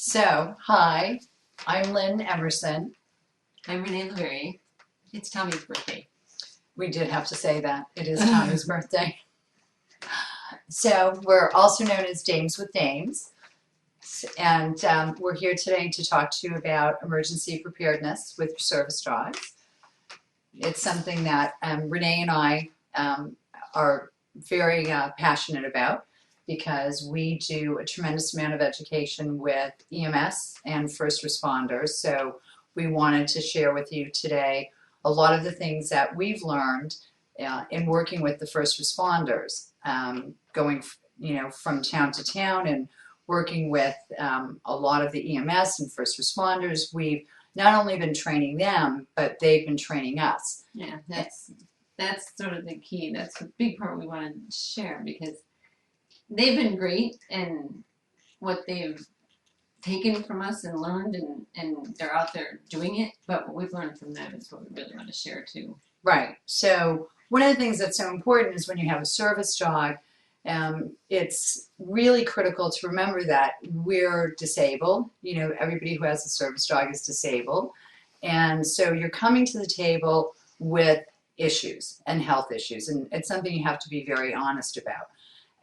So, hi, I'm Lynne Emerson. I'm Renee LeVerrier. It's Tommy's birthday. We did have to say that. It is Tommy's birthday. So, we're also known as Dames with Dames. And we're here today to talk to you about emergency preparedness with service dogs. It's something that Renee and I are very passionate about because we do a tremendous amount of education with EMS and first responders. So we wanted to share with you today a lot of the things that we've learned in working with the first responders, going from town to town and working with a lot of the EMS and first responders. We've not only been training them, but they've been training us. Yeah, that's sort of the key. That's a big part we wanted to share because they've been great and what they've taken from us and learned and they're out there doing it, but what we've learned from them is what we really want to share too. Right. So one of the things that's so important is when you have a service dog, it's really critical to remember that we're disabled. You know, everybody who has a service dog is disabled. And so you're coming to the table with issues and health issues, and it's something you have to be very honest about.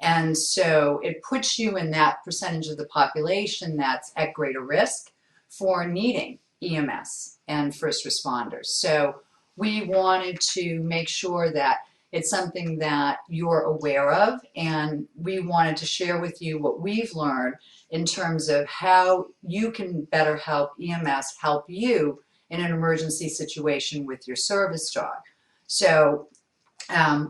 And so it puts you in that percentage of the population that's at greater risk for needing EMS and first responders. So we wanted to make sure that it's something that you're aware of, and we wanted to share with you what we've learned in terms of how you can better help EMS help you in an emergency situation with your service dog. So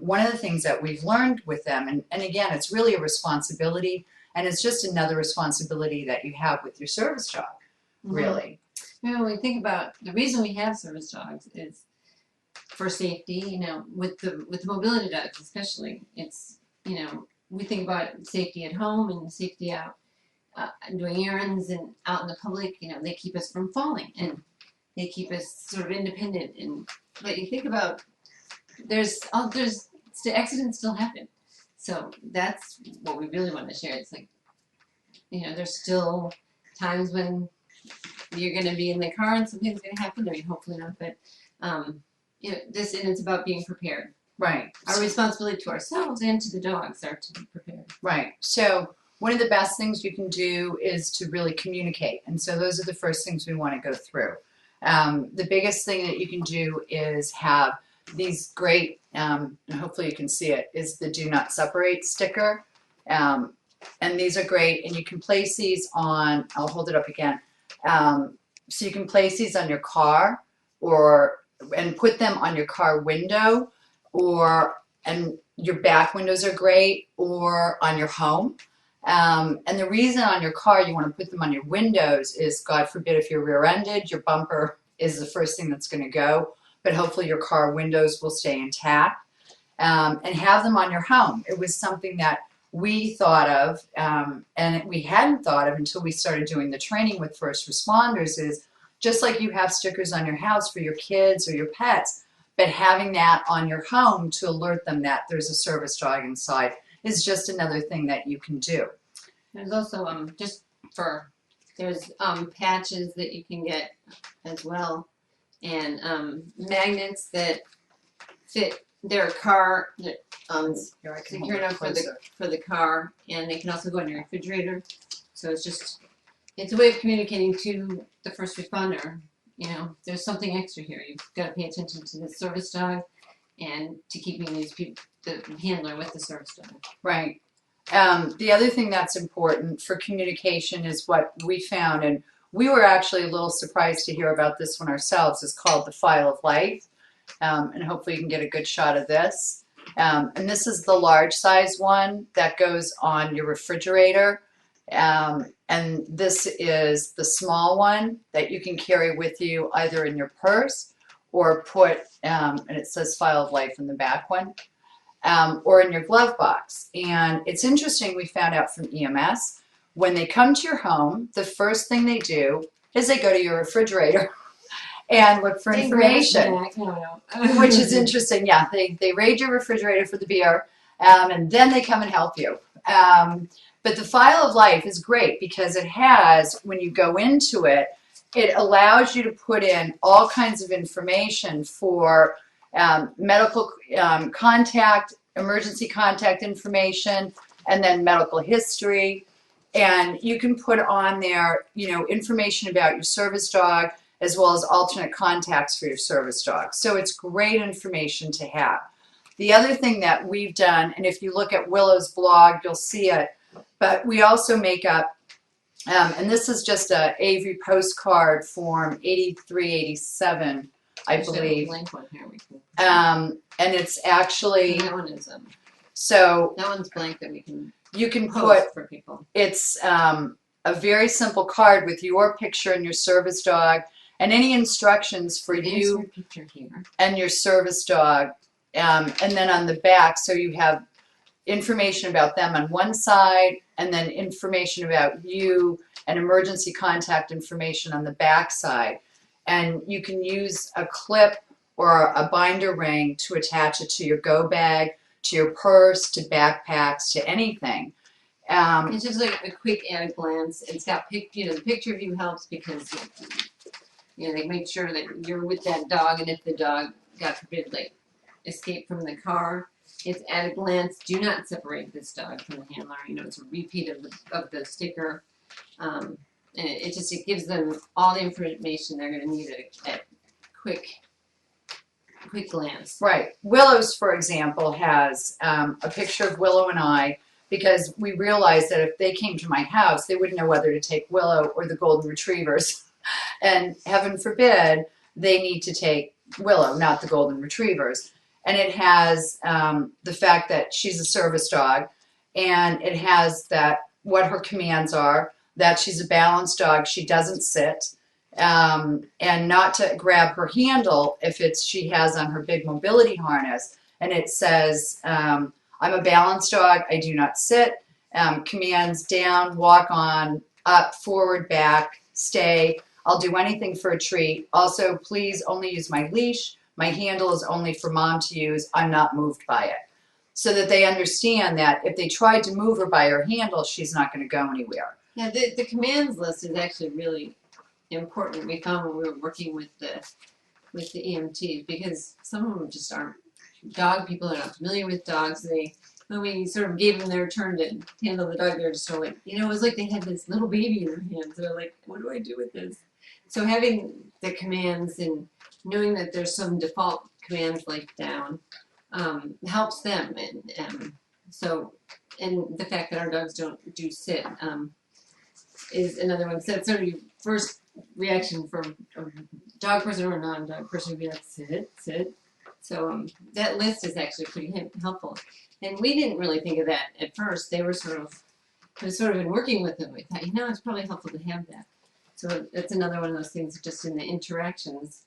one of the things that we've learned with them, and again, it's really a responsibility, and it's just another responsibility that you have with your service dog, really. You know, when we think about the reason we have service dogs is for safety. You know, with the mobility dogs especially, it's, you know, we think about safety at home and safety out doing errands and out in the public. You know, they keep us from falling and they keep us sort of independent. And but you think about there's accidents still happen, so that's what we really want to share. It's like, you know, there's still times when you're going to be in the car and something's going to happen. I mean, hopefully not, but you know, and it's about being prepared. Right. Our responsibility to ourselves and to the dogs are to be prepared. Right. So one of the best things you can do is to really communicate, and so those are the first things we want to go through. The biggest thing that you can do is have these great, hopefully you can see it, is the do not separate sticker. And these are great, and you can place these on, I'll hold it up again. So you can place these on your car and put them on your car window, and your back windows are great, or on your home. And the reason on your car you want to put them on your windows is, God forbid, if you're rear-ended, your bumper is the first thing that's going to go, but hopefully your car windows will stay intact. And have them on your home. It was something that we thought of, and we hadn't thought of until we started doing the training with first responders, is just like you have stickers on your house for your kids or your pets, but having that on your home to alert them that there's a service dog inside is just another thing that you can do. There's also there's patches that you can get as well, and magnets that fit their car that secure enough for the car, and they can also go in your refrigerator. So it's a way of communicating to the first responder. You know, there's something extra here. You've got to pay attention to the service dog and to keeping these people, the handler with the service dog. Right. The other thing that's important for communication is what we found, and we were actually a little surprised to hear about this one ourselves, is called the File of Life. And hopefully you can get a good shot of this. And this is the large size one that goes on your refrigerator. And this is the small one that you can carry with you either in your purse or put, and it says File of Life in the back one, or in your glove box. And it's interesting, we found out from EMS, when they come to your home, the first thing they do is they go to your refrigerator and look for information, which is interesting. Yeah, they raid your refrigerator for the beer, and then they come and help you. But the file of life is great because it has, when you go into it, it allows you to put in all kinds of information for medical contact, emergency contact information, and then medical history. And you can put on there, information about your service dog as well as alternate contacts for your service dog. So it's great information to have. The other thing that we've done, and if you look at Willow's blog, you'll see it, but we also make up, and this is just a Avery postcard form 8387, I believe. Blank one here. And it's actually, that one is so that one's blank that we can. You can post put for people. It's a very simple card with your picture and your service dog, and any instructions for you and your service dog, and then on the back, so you have information about them on one side, and then information about you and emergency contact information on the back side. And you can use a clip or a binder ring to attach it to your go bag, to your purse, to backpacks, to anything. It's just like a quick at a glance. It's got the picture of you helps because they make sure that you're with that dog, and if the dog, God forbid, like escape from the car, it's at a glance. Do not separate this dog from the handler. It's a repeat of the sticker, and it gives them all the information they're going to need at quick glance. Right. Willow's, for example, has a picture of Willow and I, because we realized that if they came to my house, they wouldn't know whether to take Willow or the golden retrievers. And heaven forbid, they need to take Willow, not the golden retrievers. And it has the fact that she's a service dog, and it has what her commands are, that she's a balanced dog, she doesn't sit, and not to grab her handle if she has on her big mobility harness. And it says, I'm a balanced dog, I do not sit. Commands down, walk on, up, forward, back, stay. I'll do anything for a treat. Also, please only use my leash. My handle is only for mom to use. I'm not moved by it. So that they understand that if they tried to move her by her handle, she's not going to go anywhere. Yeah, the commands list is actually really important. We found when we were working with the EMTs, because some of them just aren't dog people, are not familiar with dogs. When we sort of gave them their turn to handle the dog, they're just so like, it was like they had this little baby in their hands. They're like, what do I do with this? So having the commands and knowing that there's some default commands like down helps them. And the fact that our dogs don't do sit is another one. So it's sort of your first reaction from a dog person or a non-dog person would be like, sit. So that list is actually pretty helpful. And we didn't really think of that at first. They were sort of in working with them, we thought, it's probably helpful to have that. So that's another one of those things that just in the interactions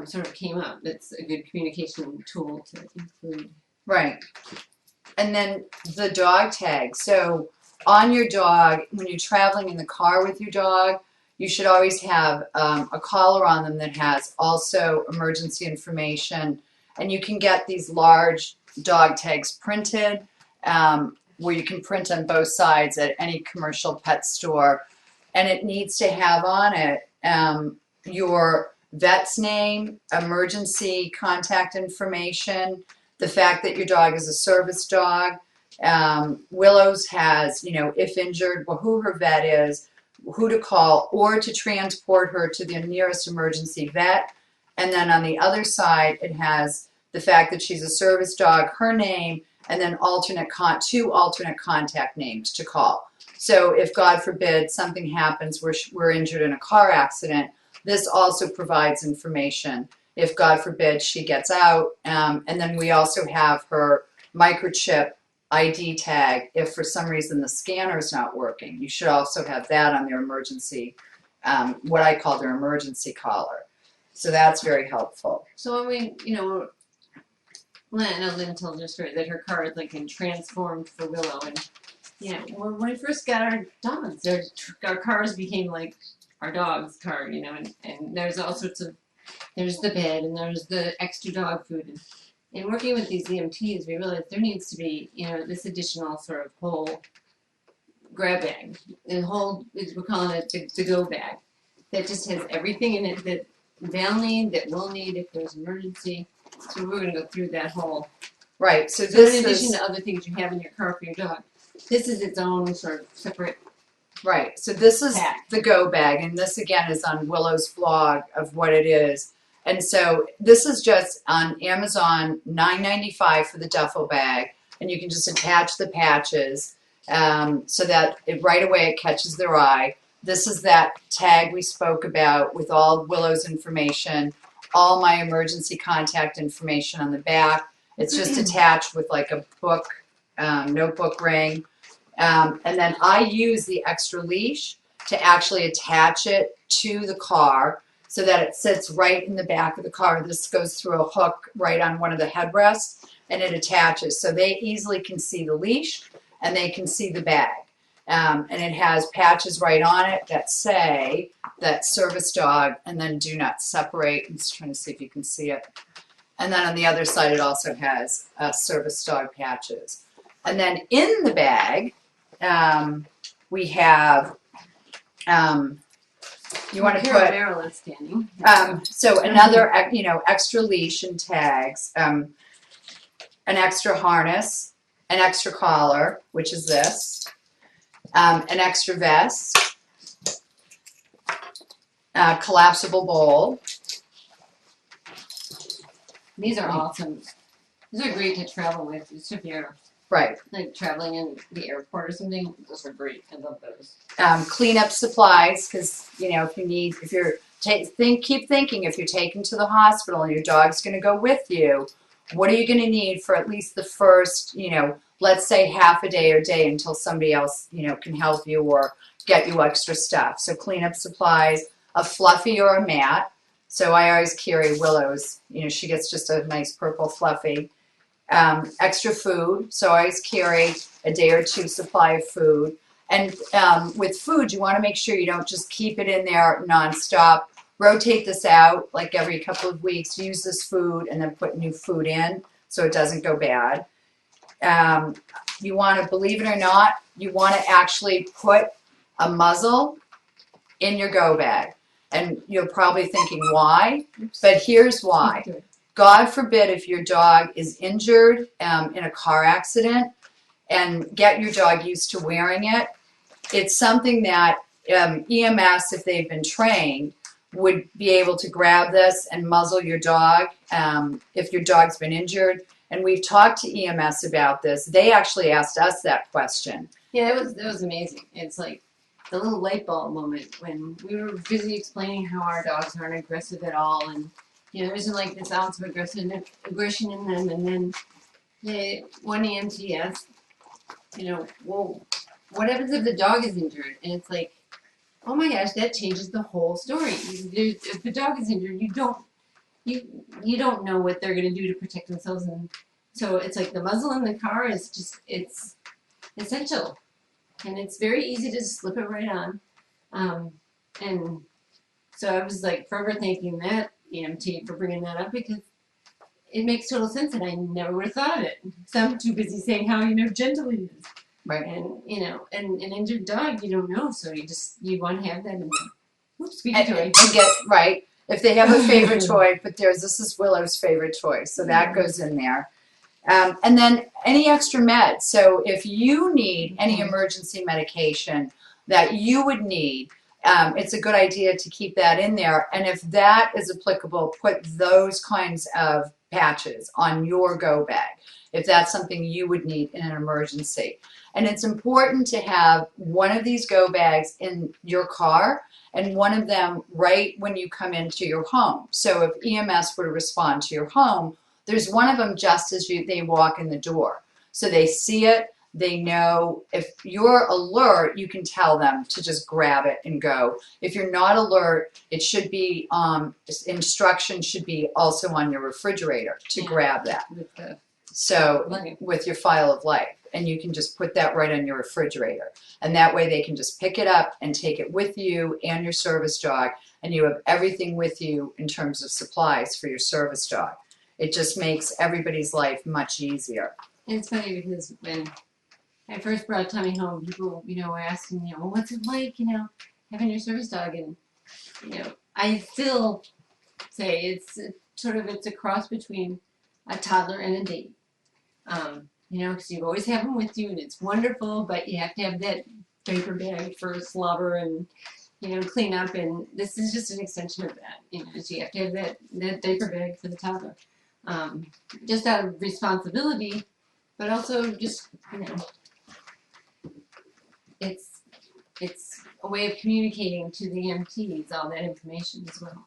sort of came up. It's a good communication tool to include. Right. And then the dog tag. So on your dog, when you're traveling in the car with your dog, you should always have a collar on them that has also emergency information. And you can get these large dog tags printed, where you can print on both sides at any commercial pet store. And it needs to have on it your vet's name, emergency contact information, the fact that your dog is a service dog. Willow's has, if injured, who her vet is, who to call, or to transport her to the nearest emergency vet. And then on the other side, it has the fact that she's a service dog, her name, and then two alternate contact names to call. So if, God forbid, something happens where we're injured in a car accident, this also provides information. If, God forbid, she gets out, and then we also have her microchip ID tag. If for some reason the scanner is not working, you should also have that on their emergency, what I call their emergency collar. So that's very helpful. So when Lynne told her story that her car had like been transformed for Willow, and when we first got our dogs, our cars became like our dog's car, and there's all sorts of, there's the bed and there's the extra dog food. And in working with these EMTs, we realized there needs to be, this additional sort of whole grab bag. The whole, we're calling it the go bag. That just has everything in it that they'll need, that we'll need if there's an emergency. So we're going to go through that whole. Right. So So this in addition is to other things you have in your car for your dog, this is its own sort of separate. right. So this is Pack. the go bag, and this again is on Willow's blog of what it is. And so this is just on Amazon, $9.95 for the duffel bag, and you can just attach the patches so that right away it catches their eye. This is that tag we spoke about with all Willow's information, all my emergency contact information on the back. It's just attached with like a book, notebook ring. And then I use the extra leash to actually attach it to the car so that it sits right in the back of the car. This goes through a hook right on one of the headrests and it attaches. So they easily can see the leash and they can see the bag. And it has patches right on it that say that service dog and then do not separate. I'm just trying to see if you can see it. And then on the other side, it also has service dog patches. And then in the bag, we have, you want to Here put, Maryland standing. so another, extra leash and tags, an extra harness, an extra collar, which is this, an extra vest, collapsible bowl. These are awesome. These are great to travel with. Just if you're Right. like traveling in the airport or something, those are great. I love those. Cleanup supplies, because if you're keep thinking if you're taken to the hospital and your dog's going to go with you, what are you going to need for at least the first, let's say half a day or day until somebody else, can help you or get you extra stuff. So cleanup supplies, a fluffy or a mat. So I always carry Willow's, she gets just a nice purple fluffy. Extra food, so I always carry a day or two supply of food. And with food, you want to make sure you don't just keep it in there nonstop. Rotate this out like every couple of weeks. Use this food and then put new food in so it doesn't go bad. You want to, believe it or not, you want to actually put a muzzle in your go bag. And you're probably thinking, why? But here's why. God forbid if your dog is injured in a car accident, and get your dog used to wearing it. It's something that EMS, if they've been trained, would be able to grab this and muzzle your dog if your dog's been injured. And we've talked to EMS about this. They actually asked us that question. Yeah, that was amazing. It's like the little light bulb moment when we were busy explaining how our dogs aren't aggressive at all, and there isn't like this ounce of aggression in them. And then one EMT asked, well, what happens if the dog is injured? And it's like, oh my gosh, that changes the whole story. If the dog is injured, you don't know what they're going to do to protect themselves, and so it's like the muzzle in the car is just, it's essential, and it's very easy to slip it right on. And so I was like forever thanking that EMT for bringing that up, because it makes total sense, and I never would have thought of it. So I'm too busy saying how gentle it is. Right. And and an injured dog, you don't know, so you want to have that in there. Oops, squeaky toy. And get right. If they have a favorite toy, but this is Willow's favorite toy, so that goes in there. And then any extra meds. So if you need any emergency medication that you would need, it's a good idea to keep that in there. And if that is applicable, put those kinds of patches on your go bag if that's something you would need in an emergency. And it's important to have one of these go bags in your car and one of them right when you come into your home. So if EMS were to respond to your home, there's one of them just as they walk in the door. So they see it, they know. If you're alert, you can tell them to just grab it and go. If you're not alert, it should be, instructions should be also on your refrigerator to grab that. With your file of life. And you can just put that right on your refrigerator. And that way they can just pick it up and take it with you and your service dog, and you have everything with you in terms of supplies for your service dog. It just makes everybody's life much easier. And it's funny because when I first brought Tommy home, people, were asking, well, what's it like, having your service dog? And, I still say it's a cross between a toddler and a date. Because you always have them with you and it's wonderful, but you have to have that diaper bag for slobber and, clean up. And this is just an extension of that, so you have to have that diaper bag for the toddler. Just out of responsibility, but also just, it's a way of communicating to the EMTs all that information as well.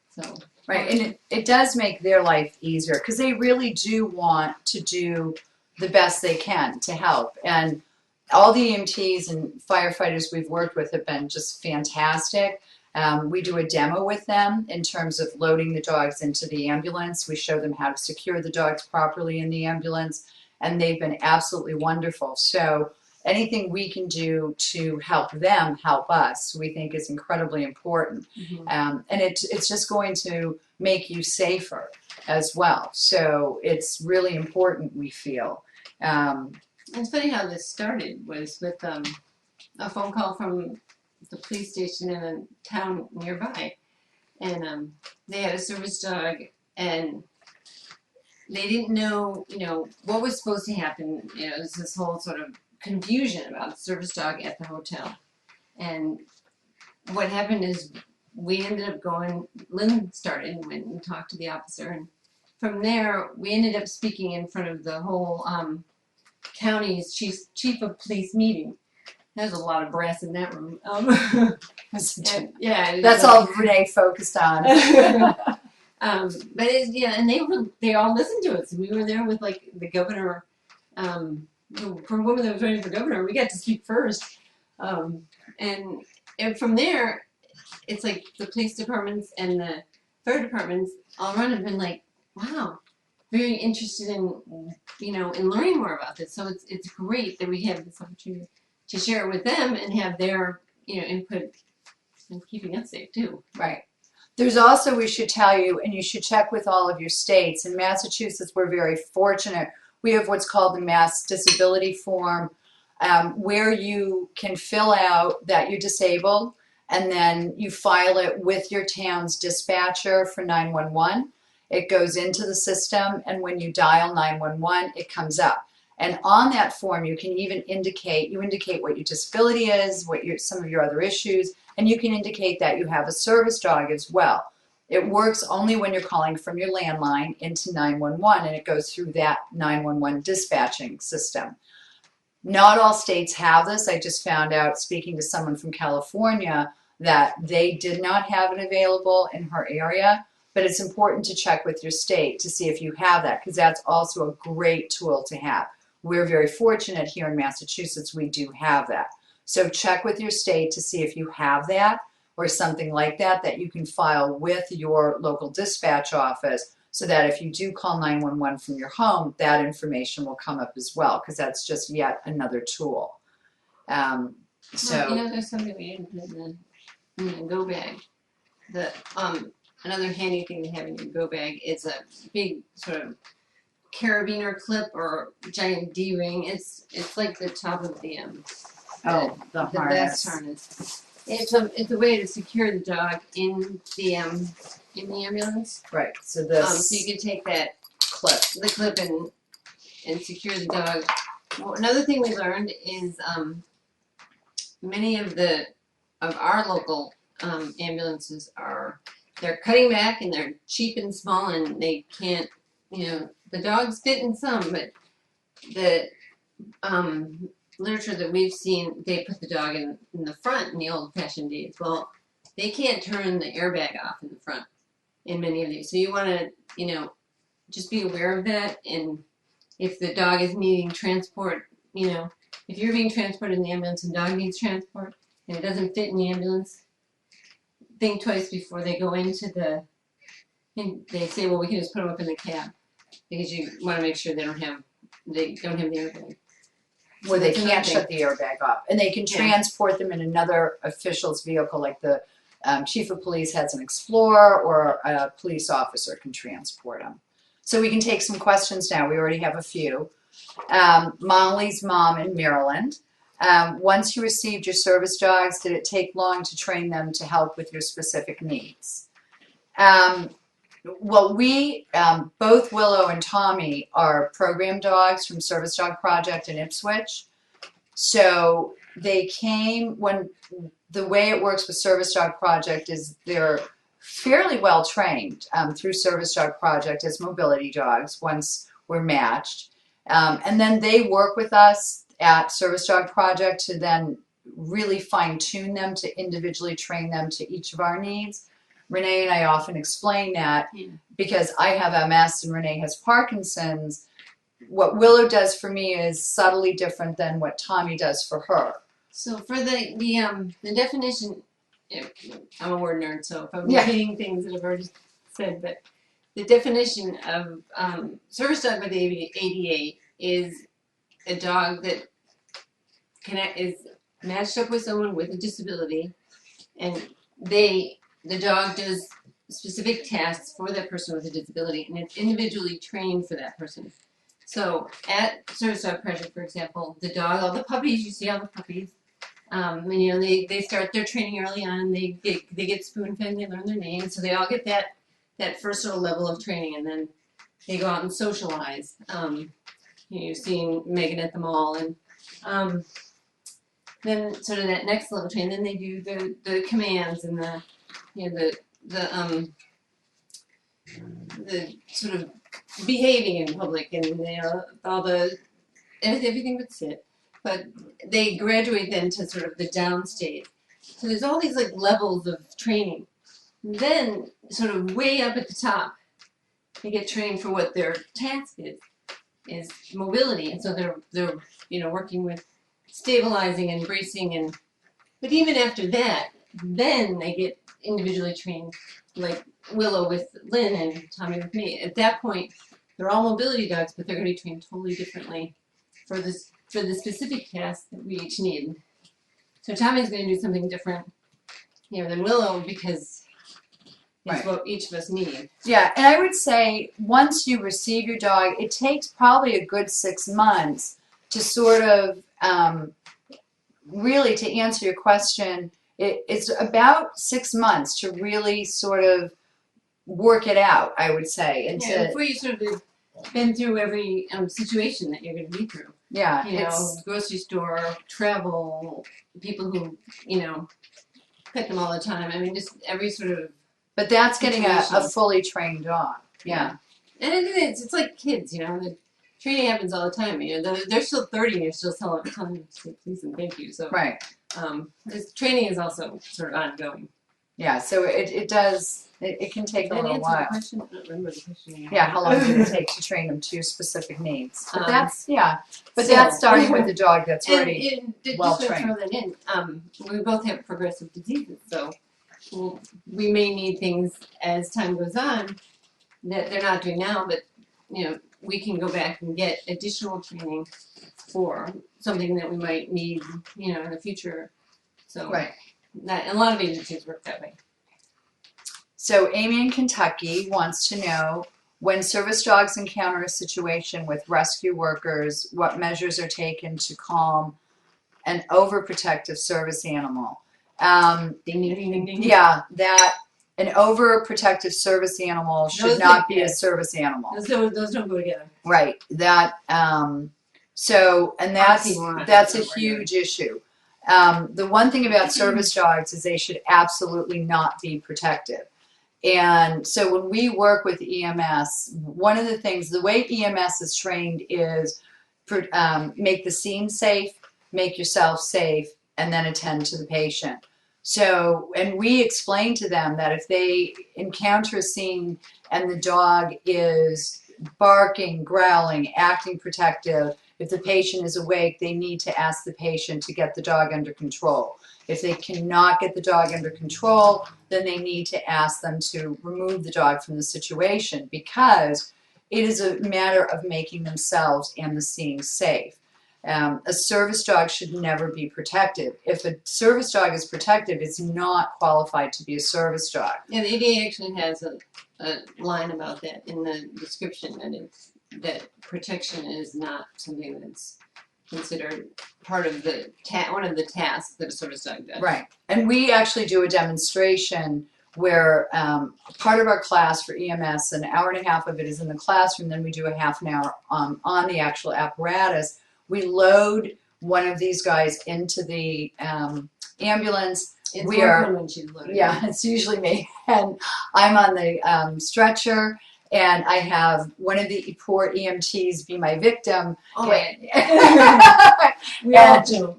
So right, and it does make their life easier because they really do want to do the best they can to help. And all the EMTs and firefighters we've worked with have been just fantastic. We do a demo with them in terms of loading the dogs into the ambulance. We show them how to secure the dogs properly in the ambulance, and they've been absolutely wonderful. So anything we can do to help them help us, we think is incredibly important. Mm-hmm. And it's just going to make you safer as well. So it's really important, we feel. It's funny how this started was with a phone call from the police station in a town nearby, and they had a service dog, and they didn't know, what was supposed to happen. There was this whole sort of confusion about the service dog at the hotel, and what happened is we ended up going. Lynne started and went and talked to the officer, and from there we ended up speaking in front of the whole county's chief of police meeting. There's a lot of brass in that room. And, yeah, that's all Renee focused on. But and they all listened to us. We were there with like the governor, for a woman that was running for governor. We got to speak first, and from there, it's like the police departments and the fire departments all around have been like, wow, very interested in in learning more about this. So it's great that we have this opportunity to share it with them and have their input in keeping us safe too. Right. There's also, we should tell you, and you should check with all of your states. In Massachusetts, we're very fortunate. We have what's called the Mass Disability Form, where you can fill out that you're disabled, and then you file it with your town's dispatcher for 911. It goes into the system, and when you dial 911, it comes up. And on that form, you can even indicate what your disability is, some of your other issues, and you can indicate that you have a service dog as well. It works only when you're calling from your landline into 911, and it goes through that 911 dispatching system. Not all states have this. I just found out, speaking to someone from California, that they did not have it available in her area. But it's important to check with your state to see if you have that, because that's also a great tool to have. We're very fortunate here in Massachusetts, we do have that. So check with your state to see if you have that or something like that that you can file with your local dispatch office, so that if you do call 911 from your home, that information will come up as well, because that's just yet another tool. There's something we didn't put in the go bag. Another handy thing to have in your go bag is a big sort of carabiner clip or giant D-ring. It's like the top of the the harness. vest harness. It's a way to secure the dog in the ambulance. Right. So this. So you can take the clip, and secure the dog. Well, another thing we learned is many of our local ambulances they're cutting back and they're cheap and small and they can't, the dogs fit in some, but the literature that we've seen, they put the dog in the front in the old-fashioned days. Well, they can't turn the airbag off in the front in many of these. So you want to, just be aware of that. And if the dog is needing transport, if you're being transported in the ambulance and the dog needs transport and it doesn't fit in the ambulance, think twice before they go into and they say, well, we can just put them up in the cab, because you want to make sure they don't have the airbag. Where they can't shut the airbag off, and they can transport them in another official's vehicle, like the chief of police has an Explorer, or a police officer can transport them. So we can take some questions now. We already have a few. Molly's mom in Maryland. Once you received your service dogs, did it take long to train them to help with your specific needs? Well, we, both Willow and Tommy are program dogs from Service Dog Project in Ipswich. So they came when the way it works with Service Dog Project is they're fairly well trained through Service Dog Project as mobility dogs once we're matched. And then they work with us at Service Dog Project to then really fine tune them to individually train them to each of our needs. Renee and I often explain that because I have MS and Renee has Parkinson's. What Willow does for me is subtly different than what Tommy does for her. So for the definition, I'm a word nerd, so if I'm repeating things that I've already said, but the definition of service dog with ADA is a dog that is matched up with someone with a disability, and the dog does specific tasks for that person with a disability, and it's individually trained for that person. So at Service Dog Project, for example, the dog, all the puppies, you see all the puppies, and they start their training early on. They get spoon fed, they learn their names, so they all get that first sort of level of training, and then they go out and socialize. You've seen Megan at the mall, and then sort of that next level training. Then they do the commands and the sort of behaving in public, and all the everything but sit. But they graduate then to sort of the down state. So there's all these like levels of training. And then sort of way up at the top, they get trained for what their task is mobility, and so they're working with stabilizing and bracing, but even after that, then they get individually trained, like Willow with Lynne and Tommy with me. At that point, they're all mobility dogs, but they're going to be trained totally differently for the specific task that we each need. So Tommy's going to do something different, than Willow, because it's what each of us need. Yeah, and I would say once you receive your dog, it takes probably a good 6 months to sort of really, to answer your question, it's about 6 months to really sort of work it out, I would say. And before you sort of been through every situation that you're going to be through. Yeah, grocery store, travel, people who, pet them all the time. I mean, just every sort of. But that's getting a fully trained dog. Yeah. And it's like kids, the training happens all the time. They're still 30 and you're still telling them to say please and thank you. So this training is also sort of ongoing. Yeah, so it does, it can take a little while. I don't remember the question. Yeah, how long did it take to train them to specific needs? But that's starting with the dog that's already well trained. Just to throw that in, we both have progressive diseases, so we may need things as time goes on that they're not doing now, but we can go back and get additional training for something that we might need, in the future. So a lot of agencies work that way. So Amy in Kentucky wants to know, when service dogs encounter a situation with rescue workers, what measures are taken to calm an overprotective service animal? Ding, ding, ding, ding. Yeah, that an overprotective service animal should not be a service animal. Those don't go together. Right. That that's a huge issue. The one thing about service dogs is they should absolutely not be protective. And so when we work with EMS, one of the things, the way EMS is trained is make the scene safe, make yourself safe, and then attend to the patient. So, and we explain to them that if they encounter a scene and the dog is barking, growling, acting protective, if the patient is awake, they need to ask the patient to get the dog under control. If they cannot get the dog under control, then they need to ask them to remove the dog from the situation, because it is a matter of making themselves and the scene safe. A service dog should never be protective. If a service dog is protective, it's not qualified to be a service dog. Yeah, the ADA actually has a line about that in the description, that that protection is not something that's considered part of the one of the tasks that a service dog does. Right. And we actually do a demonstration where part of our class for EMS, an hour and a half of it is in the classroom, then we do a half an hour on the actual apparatus. We load one of these guys into the ambulance. It's we are, when she's loaded. Yeah, it's usually me. And I'm on the stretcher, and I have one of the poor EMTs be my victim. Oh, We all do.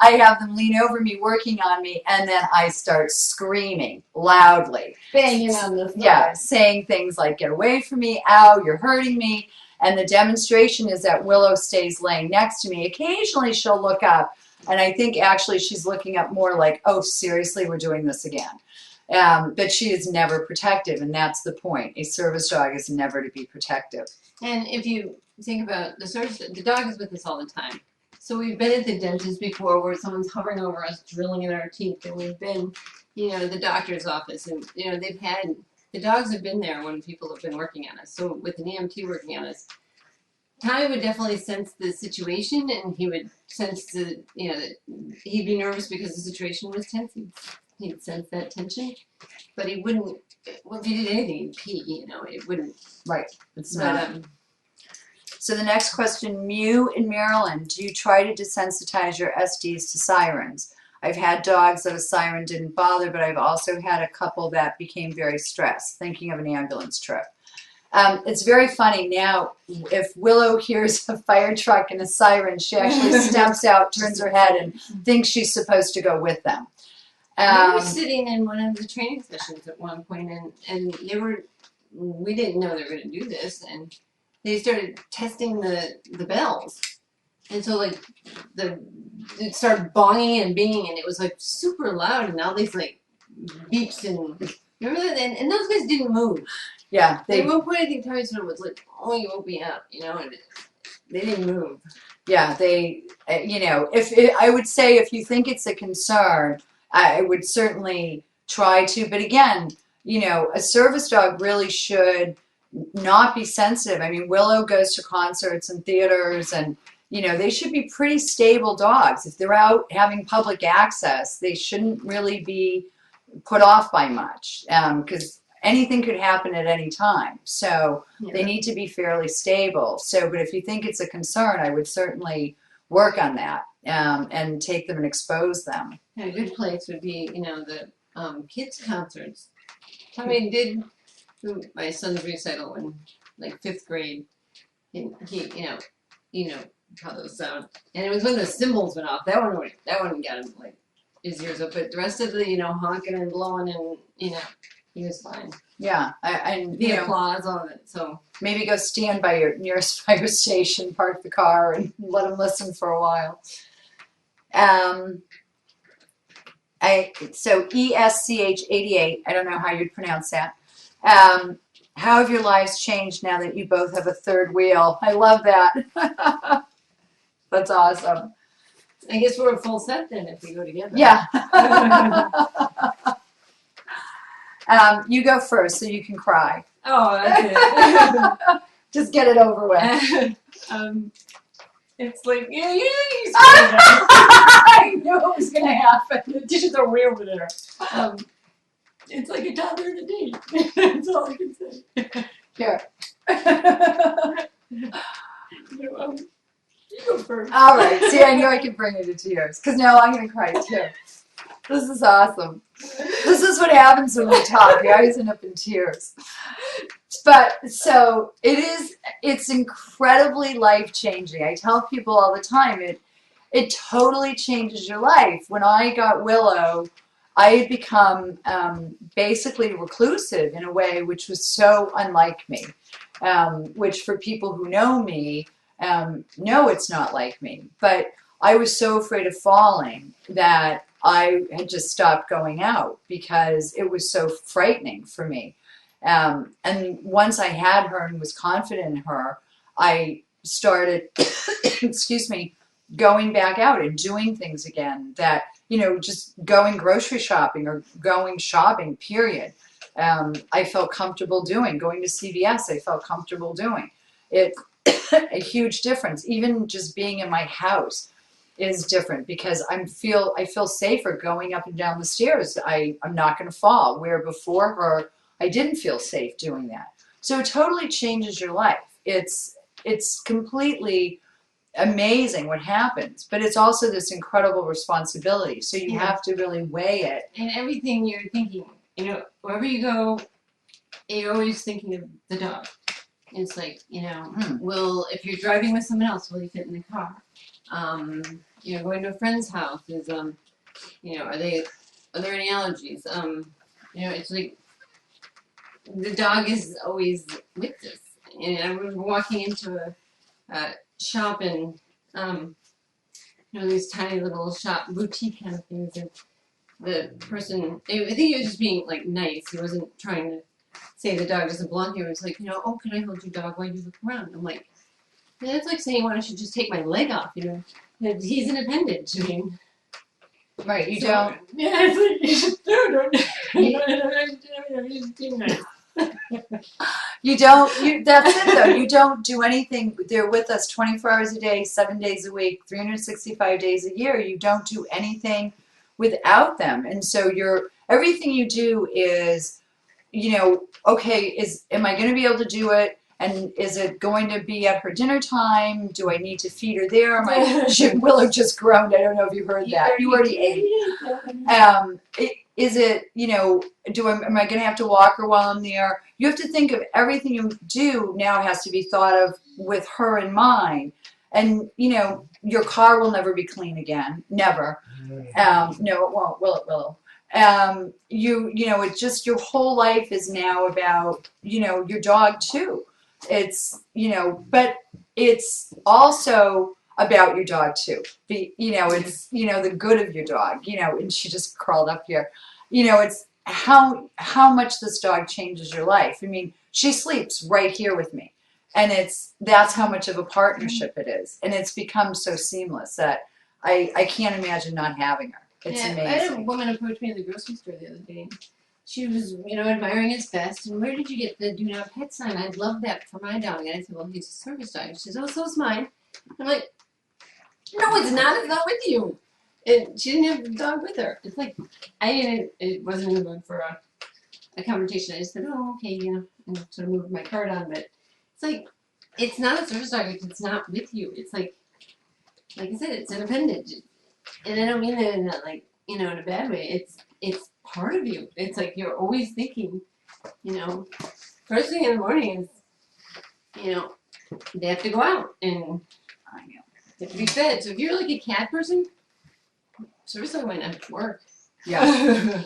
I have them lean over me, working on me, and then I start screaming loudly. Banging on the side. Yeah, saying things like, get away from me, ow, you're hurting me. And the demonstration is that Willow stays laying next to me. Occasionally she'll look up, and I think actually she's looking up more like, oh, seriously, we're doing this again. But she is never protective, and that's the point. A service dog is never to be protective. And if you think about the dog is with us all the time. So we've been at the dentist before where someone's hovering over us, drilling in our teeth, and we've been, at the doctor's office, and, the dogs have been there when people have been working on us. So with an EMT working on us, Tommy would definitely sense the situation, and he would sense that he'd be nervous because the situation was tense. He'd sense that tension, but he wouldn't. Well, if he did anything, he'd pee. It wouldn't. Right. It's not. So the next question, Mew in Maryland, do you try to desensitize your SDs to sirens? I've had dogs that a siren didn't bother, but I've also had a couple that became very stressed, thinking of an ambulance trip. It's very funny now, if Willow hears a fire truck and a siren, she actually steps out, turns her head, and thinks she's supposed to go with them. We were sitting in one of the training sessions at one point, and we didn't know they were going to do this, and they started testing the bells. And so it started bonging and binging, and it was super loud, and all these beeps, and remember that? And those guys didn't move. Yeah. At one point I think Tommy sort of was like, oh, you woke me up, and they didn't move. Yeah, I would say if you think it's a concern, I would certainly try to, but again, a service dog really should not be sensitive. I mean, Willow goes to concerts and theaters, and they should be pretty stable dogs. If they're out having public access, they shouldn't really be put off by much, because anything could happen at any time. So they need to be fairly stable. So, but if you think it's a concern, I would certainly work on that, and take them and expose them. Yeah, a good place would be, the kids concerts. Tommy did my son's recital in 5th grade. And he, how those sound. And it was when the cymbals went off. That one got him his ears up. But the rest of the, honking and blowing, and he was fine. Yeah, and the applause, all of it. So maybe go stand by your nearest fire station, park the car, and let them listen for a while. So ESCH88, I don't know how you'd pronounce that. How have your lives changed now that you both have a third wheel? I love that. That's awesome. I guess we're a full set then if we go together. Yeah. You go first so you can cry. Oh, that's it. Just get it over with. It's like, you I knew it was going to happen. The dishes are way over there. It's like a toddler in a date. That's all I can say. Here. You go first. All right. See, I knew I could bring you to tears, because now I'm going to cry too. This is awesome. This is what happens when we talk. We always end up in tears. But so it's incredibly life-changing. I tell people all the time, it totally changes your life. When I got Willow, I had become basically reclusive in a way which was so unlike me, which for people who know me, know it's not like me. But I was so afraid of falling that I had just stopped going out because it was so frightening for me. And once I had her and was confident in her, I started, excuse me, going back out and doing things again that, just going grocery shopping or going shopping, period. I felt comfortable doing. Going to CVS, I felt comfortable doing. It's a huge difference. Even just being in my house is different because I feel safer going up and down the stairs. I'm not going to fall, where before her I didn't feel safe doing that. So it totally changes your life. It's completely amazing what happens, but it's also this incredible responsibility. So you have to really weigh it. And everything you're thinking, you know, wherever you go, you're always thinking of the dog. It's like, you know, if you're driving with someone else, will you fit in the car? You know, going to a friend's house is, you know, are there any allergies? You know, it's like the dog is always with us. And I was walking into a shop and, you know, these tiny little shop boutique kind of things, and the person, I think he was just being like nice. He wasn't trying to say the dog doesn't belong here. It was like, you know, oh, can I hold your dog while you look around? I'm like, yeah, that's like saying, why don't you just take my leg off? You know, he's an appendage. I mean, right? You don't. Yeah, it's like You don't. That's it though. You don't do anything. They're with us 24 hours a day, 7 days a week, 365 days a year. You don't do anything without them, and so everything you do is, you know, okay, am I going to be able to do it? And is it going to be at her dinner time? Do I need to feed her there? Willow just groaned. I don't know if you heard that. You already ate. Is it, you know, am I going to have to walk her while I'm there? You have to think of everything you do now has to be thought of with her in mind. And, you know, your car will never be clean again. Never. No, it won't. Will it, Willow? You know, it's just your whole life is now about, you know, your dog too. It's, you know, but it's also about your dog too. You know, it's, you know, the good of your dog, you know, and she just crawled up here. You know, it's how much this dog changes your life. I mean, she sleeps right here with me. And that's how much of a partnership it is. And it's become so seamless that I can't imagine not having her. It's amazing. I had a woman approach me in the grocery store the other day. She was, you know, admiring his vest. And where did you get the do not pet sign? I'd love that for my dog. And I said, well, he's a service dog. She says, oh, so's mine. I'm like, no, it's not. It's not with you. And she didn't have the dog with her. It's like, it wasn't in the mood for a conversation. I just said, oh, okay, you know, and sort of moved my card on. But it's like, it's not a service dog if it's not with you. It's like I said, it's an appendage. And I don't mean that in that, like, you know, in a bad way. It's part of you. It's like you're always thinking, you know, first thing in the morning is, you know, they have to go out and they have to be fed. So if you're like a cat person, service dog might not work. Yeah.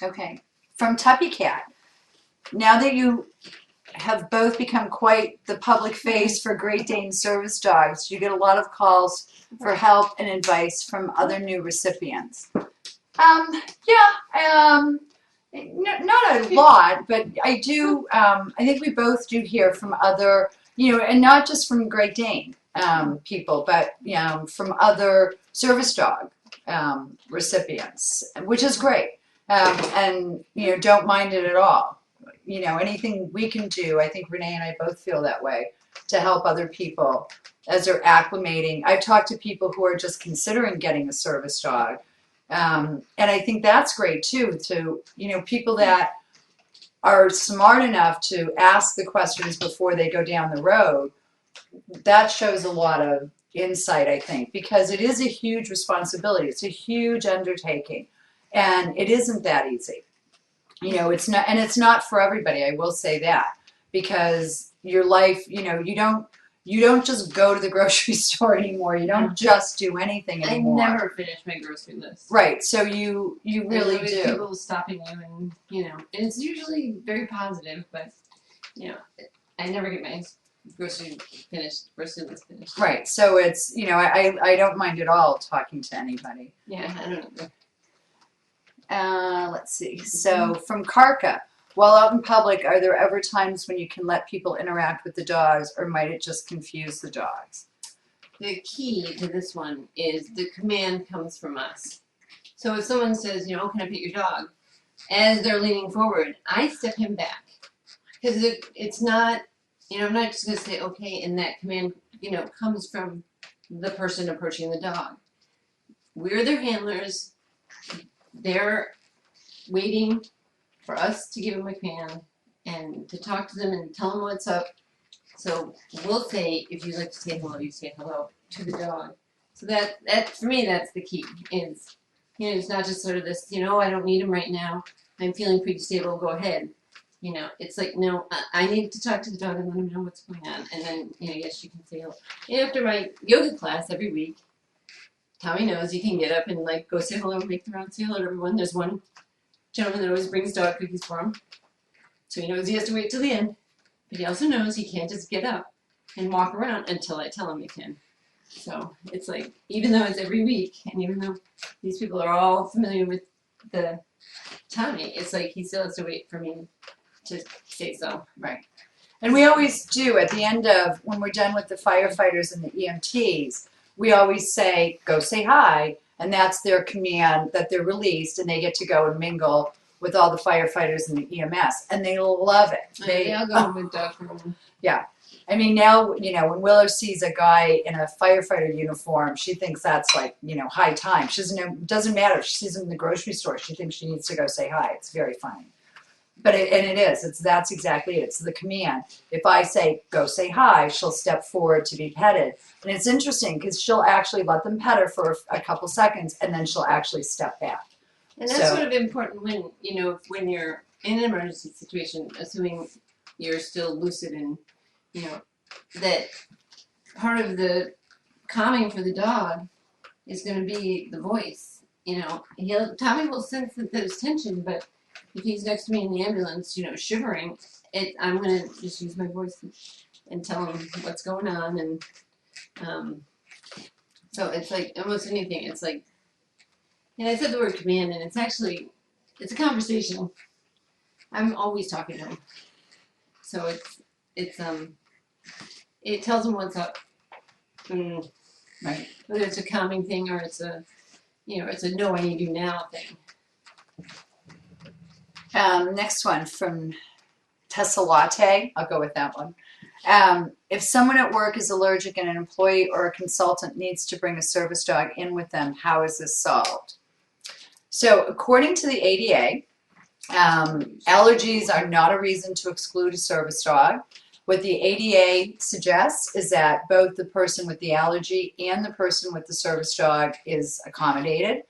Okay. From Tuppy Cat. Now that you have both become quite the public face for Great Dane service dogs, you get a lot of calls for help and advice from other new recipients. Not a lot, but I do. I think we both do hear from other, you know, and not just from Great Dane people, but from other service dog recipients, which is great, and you know, don't mind it at all. You know, anything we can do, I think Renee and I both feel that way, to help other people as they're acclimating. I've talked to people who are just considering getting a service dog. And I think that's great too, to, you know, people that are smart enough to ask the questions before they go down the road. That shows a lot of insight, I think, because it is a huge responsibility. It's a huge undertaking, and it isn't that easy. You know, it's not, and it's not for everybody. I will say that, because your life, you know, you don't just go to the grocery store anymore. You don't just do anything anymore. I never finish my grocery list. Right. So you really do. People stopping you, and you know, and it's usually very positive, but you know, I never get my grocery list finished. Right. So it's, you know, I don't mind at all talking to anybody. Yeah, I don't know. Let's see. So from Karka, while out in public, are there ever times when you can let people interact with the dogs, or might it just confuse the dogs? The key to this one is the command comes from us. So if someone says, you know, oh, can I pet your dog? As they're leaning forward, I step him back. Because it's not, I'm not just going to say, okay, and that command, comes from the person approaching the dog. We're their handlers. They're waiting for us to give them a command and to talk to them and tell them what's up. So we'll say, if you'd like to say hello, you say hello to the dog. So that for me, that's the key. Is it's not just sort of this, I don't need him right now. I'm feeling pretty stable. Go ahead. It's like, no, I need to talk to the dog and let him know what's going on. And then, yes, you can say hello. And after my yoga class every week, Tommy knows you can get up and like go say hello, make the round, say hello to everyone. There's one gentleman that always brings dog cookies for him. So he knows he has to wait till the end. But he also knows he can't just get up and walk around until I tell him he can. So it's like, even though it's every week, and even though these people are all familiar with the Tommy, it's like he still has to wait for me to say so. Right. And we always do, at the end of, when we're done with the firefighters and the EMTs, we always say, go say hi, and that's their command that they're released, and they get to go and mingle with all the firefighters and the EMS, and they love it. They all go with dog grooming. Yeah. I mean, now, when Willow sees a guy in a firefighter uniform, she thinks that's like, high time. She doesn't know, doesn't matter if she sees him in the grocery store, she thinks she needs to go say hi. It's very funny. But that's exactly it. It's the command. If I say, go say hi, she'll step forward to be petted. And it's interesting because she'll actually let them pet her for a couple seconds, and then she'll actually step back. And that's sort of important when, when you're in an emergency situation, assuming you're still lucid and, that part of the calming for the dog is going to be the voice. Tommy will sense that there's tension, but if he's next to me in the ambulance, shivering, I'm going to just use my voice and tell him what's going on. And so it's like almost anything. It's like, and I said the word command, and it's a conversation. I'm always talking to him. So it tells him what's up. Right. Whether it's a calming thing or it's a no, I need you now thing. Next one from Tessa Latte. I'll go with that one. If someone at work is allergic and an employee or a consultant needs to bring a service dog in with them, how is this solved? So according to the ADA, allergies are not a reason to exclude a service dog. What the ADA suggests is that both the person with the allergy and the person with the service dog is accommodated.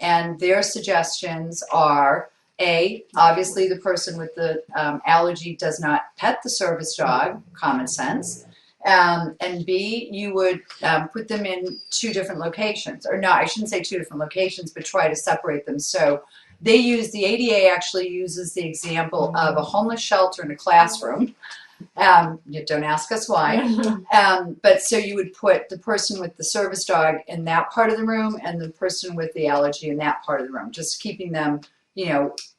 And their suggestions are, A, obviously the person with the allergy does not pet the service dog, common sense. And B, you would put them in two different locations. Or no, I shouldn't say two different locations, but try to separate them. So the ADA actually uses the example of a homeless shelter in a classroom. Don't ask us why. But so you would put the person with the service dog in that part of the room and the person with the allergy in that part of the room, just keeping them,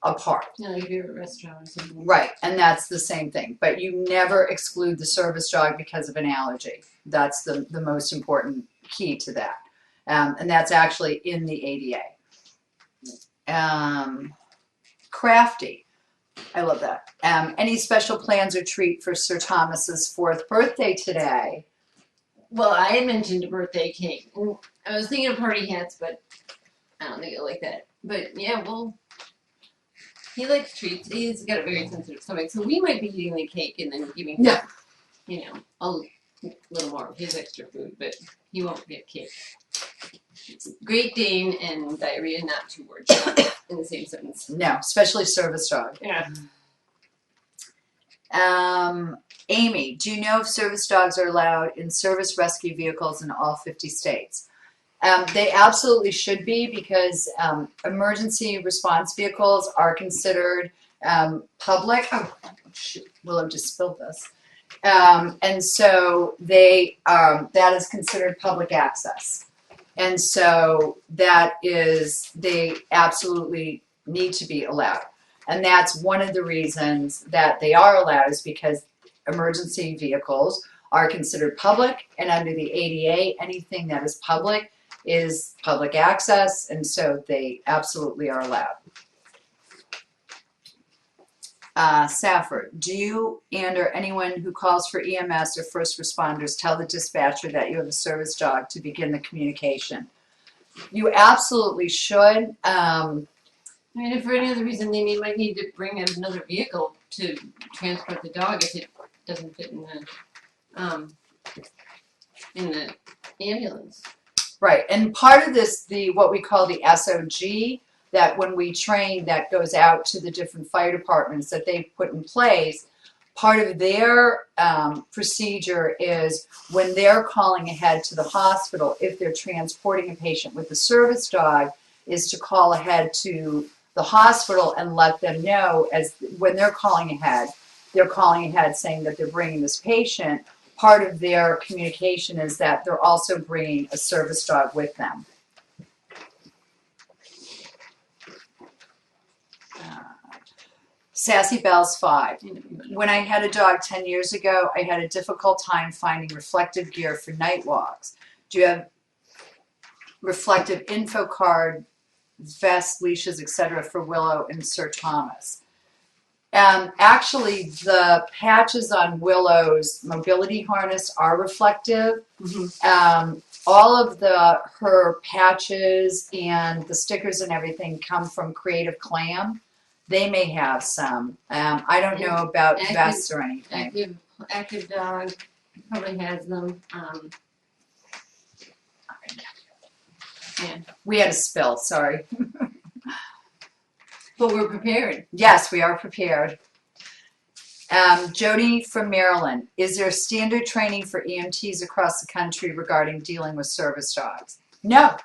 apart. Yeah, like if you're at a restaurant or something. Right, and that's the same thing. But you never exclude the service dog because of an allergy. That's the most important key to that. And that's actually in the ADA. Crafty. I love that. Any special plans or treat for Sir Thomas's 4th birthday today? Well, I had mentioned a birthday cake. I was thinking of party hats, but I don't think he'll like that. But yeah, he likes treats. He's got a very sensitive stomach, so we might be eating the cake and then giving him, a little more of his extra food, but he won't get cake. Great Dane and diarrhea, not two words in the same sentence. No, especially service dog. Yeah. Amy, do you know if service dogs are allowed in service rescue vehicles in all 50 states? They absolutely should be, because emergency response vehicles are considered public. Oh, shoot, Willow just spilled this. And so they that is considered public access. And so they absolutely need to be allowed. And that's one of the reasons that they are allowed, is because emergency vehicles are considered public, and under the ADA, anything that is public is public access, and so they absolutely are allowed. Safford, do you and or anyone who calls for EMS or first responders tell the dispatcher that you have a service dog to begin the communication? You absolutely should. I mean, if for any other reason might need to bring another vehicle to transport the dog if it doesn't fit in the ambulance. Right, and part of this, what we call the SOG, that when we train, that goes out to the different fire departments that they've put in place. Part of their procedure is when they're calling ahead to the hospital, if they're transporting a patient with a service dog, is to call ahead to the hospital and let them know as when they're calling ahead saying that they're bringing this patient. Part of their communication is that they're also bringing a service dog with them. Sassy Bells 5. When I had a dog 10 years ago, I had a difficult time finding reflective gear for night walks. Do you have reflective info card, vests, leashes, etc. for Willow and Sir Thomas? Actually, the patches on Willow's mobility harness are reflective. Mm-hmm. All of her patches and the stickers and everything come from Creative Clam. They may have some. I don't know about vests or anything. Active dog probably has them. Yeah. We had a spill, sorry. But we're prepared. Yes, we are prepared. Jody from Maryland, is there standard training for EMTs across the country regarding dealing with service dogs? No.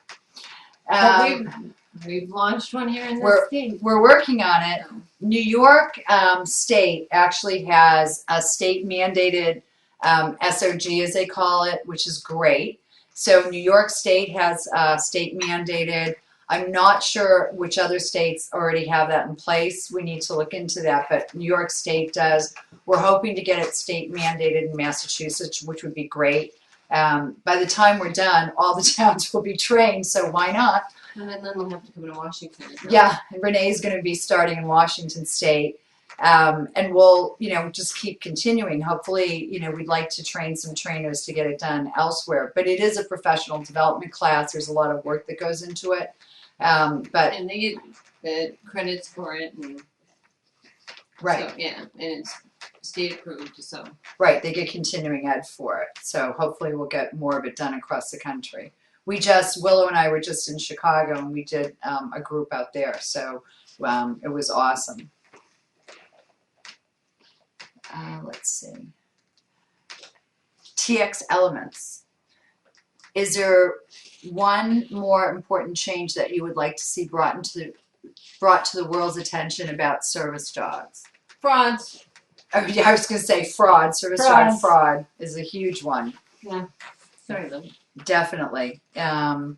We've launched one here in the state. We're working on it. New York State actually has a state mandated SOG, as they call it, which is great. So New York State has state mandated. I'm not sure which other states already have that in place. We need to look into that, but New York State does. We're hoping to get it state mandated in Massachusetts, which would be great. By the time we're done, all the towns will be trained, so why not? And then we'll have to come to Washington. Yeah, and Renee's going to be starting in Washington State. And we'll, just keep continuing. Hopefully, we'd like to train some trainers to get it done elsewhere. But it is a professional development class. There's a lot of work that goes into it. And they get the credits for it. And right. So, yeah, and it's state approved. So right, they get continuing ed for it. So hopefully we'll get more of it done across the country. Willow and I were just in Chicago and we did a group out there. So it was awesome. Let's see. TX Elements. Is there one more important change that you would like to see brought to the world's attention about service dogs? Frauds. Oh, yeah, I was going to say fraud. Service dog fraud is a huge one. Yeah. Sorry, though. Definitely. That's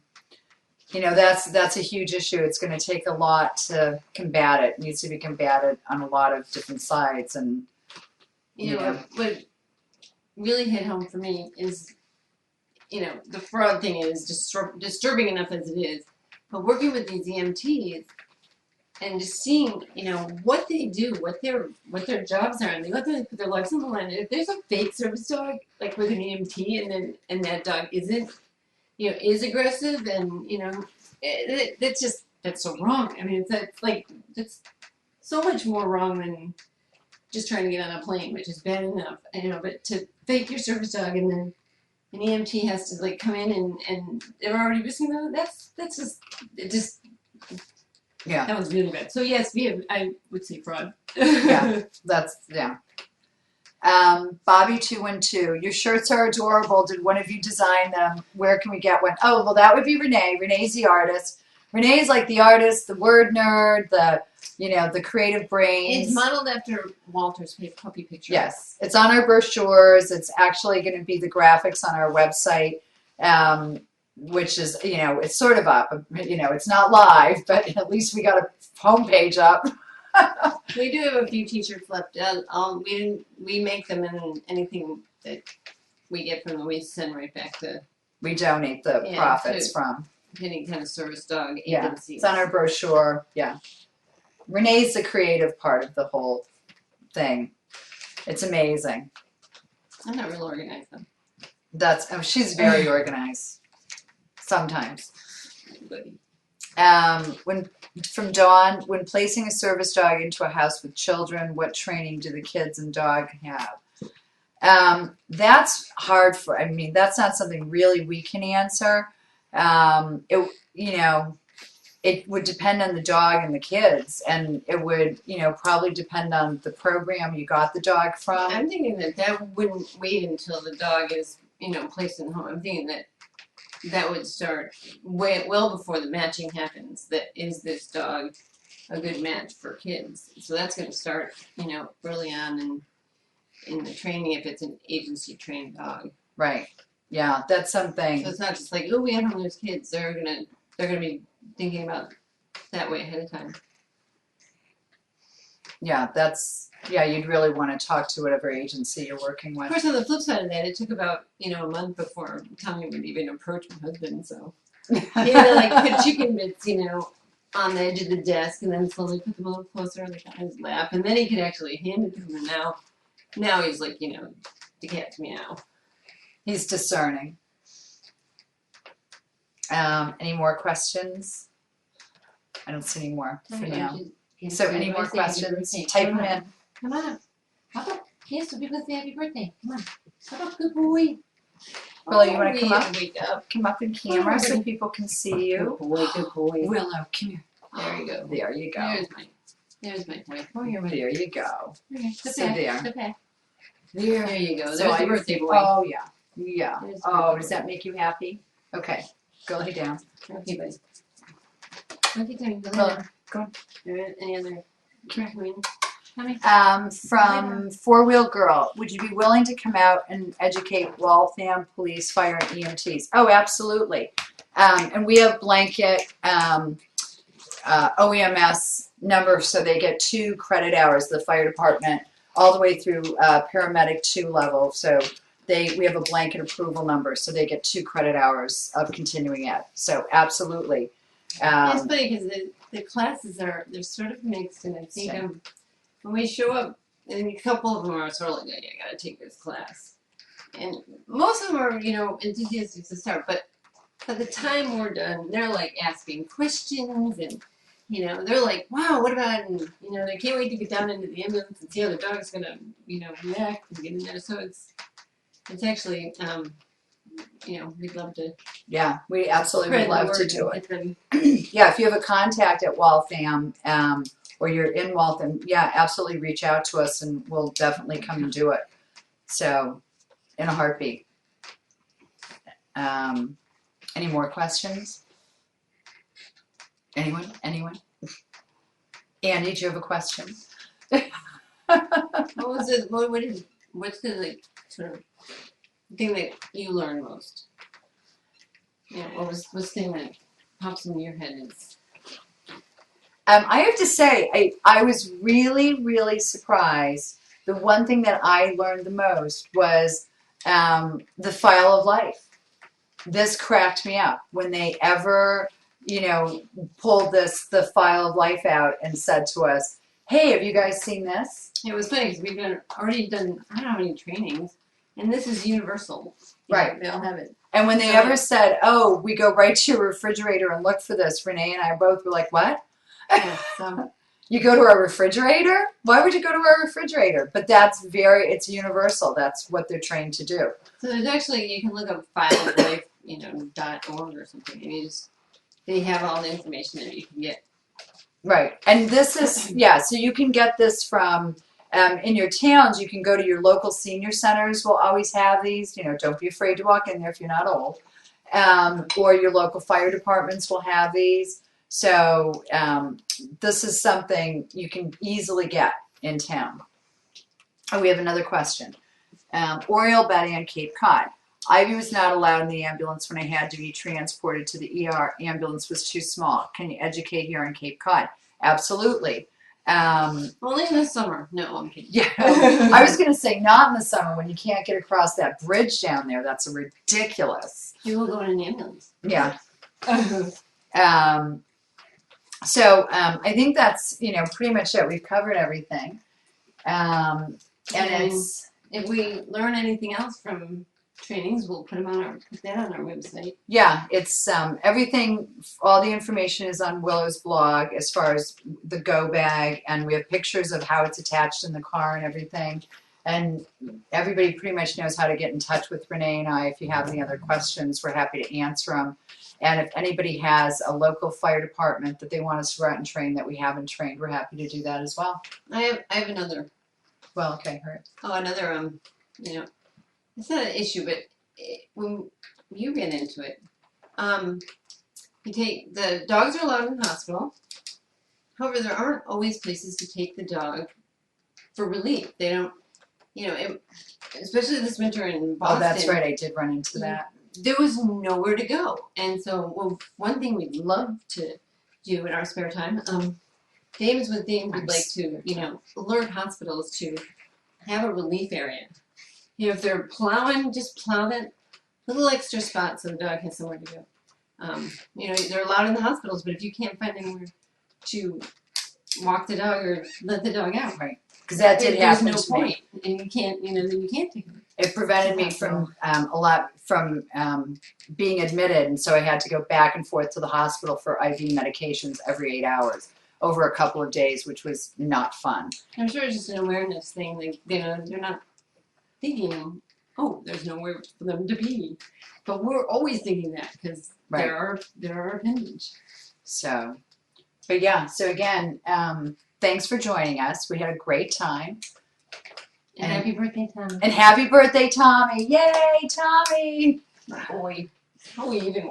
a huge issue. It's going to take a lot to combat it. It needs to be combated on a lot of different sides. And what really hit home for me is, the fraud thing is disturbing enough as it is, but working with these EMTs and just seeing, what they do, what their jobs are, and they let them put their lives on the line. And if there's a fake service dog, like with an EMT, and that dog isn't, is aggressive, and that's so wrong. I mean, it's so much more wrong than just trying to get on a plane, which is bad enough, but to fake your service dog and then an EMT has to come in and they're already risking that. Yeah, that was really bad. So yes, I would say fraud. Yeah. Bobby 212, your shirts are adorable. Did one of you design them? Where can we get one? Oh, well, that would be Renee. Renee's the artist. Renee's like the artist, the word nerd, the creative brains. It's modeled after Walter's puppy picture. Yes, it's on our brochures. It's actually going to be the graphics on our website, which is, it's sort of up. It's not live, but at least we got a homepage up. We do have a few t-shirts left. We make them, and anything that we get from them, we send right back to. We donate the profits from any kind of service dog yeah, agency. It's on our brochure. Yeah. Renee's the creative part of the whole thing. It's amazing. I'm not real organized though. She's very organized. Sometimes. Buddy. From Dawn, when placing a service dog into a house with children, what training do the kids and dog have? That's hard that's not something really we can answer. It would depend on the dog and the kids, and it would, probably depend on the program you got the dog from. I'm thinking that wouldn't wait until the dog is, placed in the home. I'm thinking that would start well before the matching happens. That is this dog a good match for kids? So that's going to start, early on in the training if it's an agency trained dog. Right. Yeah, that's something. So it's not just like, oh, we have one of those kids. They're gonna be thinking about that way ahead of time. Yeah, you'd really want to talk to whatever agency you're working with. Of course, on the flip side of that, it took about, a month before Tommy would even approach my husband, so he had to, put chicken bits, on the edge of the desk and then slowly put them a little closer on his lap, and then he could actually hand it to him, and now he's like, the cat's meow. He's discerning. Any more questions? I don't see any more for now. So any more questions? Type them in. Come on. How about, yes, so people say happy birthday. Come on. How about good boy? Willow, you want to come up? Wake up. Come up in camera so people can see you. Good boy. Willow, come here. There you go. There you go. There's my boy. Oh, there you go. Okay. So there. There you go. So There's the birthday boy. Oh, yeah. Yeah. There's the Oh, birthday does that make you happy? Okay. Go lay down. Okay, buddy. Okay, Tommy, go Well, ahead. go on. Any other? Tommy? From Four Wheel Girl, would you be willing to come out and educate Waltham Police, Fire, and EMTs? Oh, absolutely. And we have blanket OEMS numbers, so they get 2 credit hours, the fire department, all the way through paramedic 2 level. So we have a blanket approval number, so they get 2 credit hours of continuing ed. So absolutely. It's funny because the classes they're sort of mixed, and I think when we show up, and a couple of them are sort of like, yeah, I gotta take this class, and most of them are, enthusiastic to start, but by the time we're done, they're like asking questions, and they're like, wow, what about, and, they can't wait to get down into the ambulance and see how the dog's gonna, react and get in there. So it's actually, we'd love to. Yeah, we absolutely would love to do it. Them. Yeah, if you have a contact at Waltham, or you're in Waltham, yeah, absolutely reach out to us and we'll definitely come and do it. So, in a heartbeat. Any more questions? Anyone? Andy, do you have a question? What was it? What's the sort of thing that you learned most? What's the thing that pops into your head? I have to say, I was really, really surprised. The one thing that I learned the most was the file of life. This cracked me up when they ever, pulled the file of life out and said to us, hey, have you guys seen this? It was funny because we've already done, I don't know how many trainings, and this is universal. Right. They all have it. And when they ever said, oh, we go right to your refrigerator and look for this, Renee and I both were like, what? Yeah, so. You go to our refrigerator? Why would you go to our refrigerator? But it's universal. That's what they're trained to do. So there's actually, you can look up file of life, .org or something, and they have all the information that you can get. Right. And this is, so you can get this from, in your towns, you can go to your local senior centers will always have these. Don't be afraid to walk in there if you're not old. Or your local fire departments will have these. So this is something you can easily get in town. Oh, we have another question. Oriole Betty on Cape Cod. Ivy was not allowed in the ambulance when I had to be transported to the ER. Ambulance was too small. Can you educate here on Cape Cod? Absolutely. Only in the summer. No, I'm kidding. Yeah, I was going to say not in the summer when you can't get across that bridge down there. That's ridiculous. You will go in an ambulance. Yeah. So I think that's pretty much it. We've covered everything. And And it's, if we learn anything else from trainings, we'll put that on our website. yeah, it's everything, all the information is on Willow's blog as far as the go bag, and we have pictures of how it's attached in the car and everything. And everybody pretty much knows how to get in touch with Renee and I. If you have any other questions, we're happy to answer them. And if anybody has a local fire department that they want us to go out and train that we haven't trained, we're happy to do that as well. I have another. Well, okay, all right. Oh, another you know, it's not an issue, but when you get into it, you take the dogs are allowed in the hospital. However, there aren't always places to take the dog for relief. They don't, especially this winter in Boston. Oh, that's right. I did run into that. There was nowhere to go, and so one thing we'd love to do in our spare time, James would would like to, alert hospitals to have a relief area. If they're plowing, just plow that little extra spot so the dog has somewhere to go. They're allowed in the hospitals, but if you can't find anywhere to walk the dog or let the dog out, right? Because that did happen there's no to point, and you can't, then you can't take them. It prevented me from a lot from being admitted, and so I had to go back and forth to the hospital for IV medications every 8 hours over a couple of days, which was not fun. I'm sure it's just an awareness thing. Like, they're not thinking, oh, there's nowhere for them to be, but we're always thinking that because Right. there are appendage. So, but yeah. So again, thanks for joining us. We had a great time. And happy birthday, Tommy. And happy birthday, Tommy! Yay, Tommy! Boy, how are we even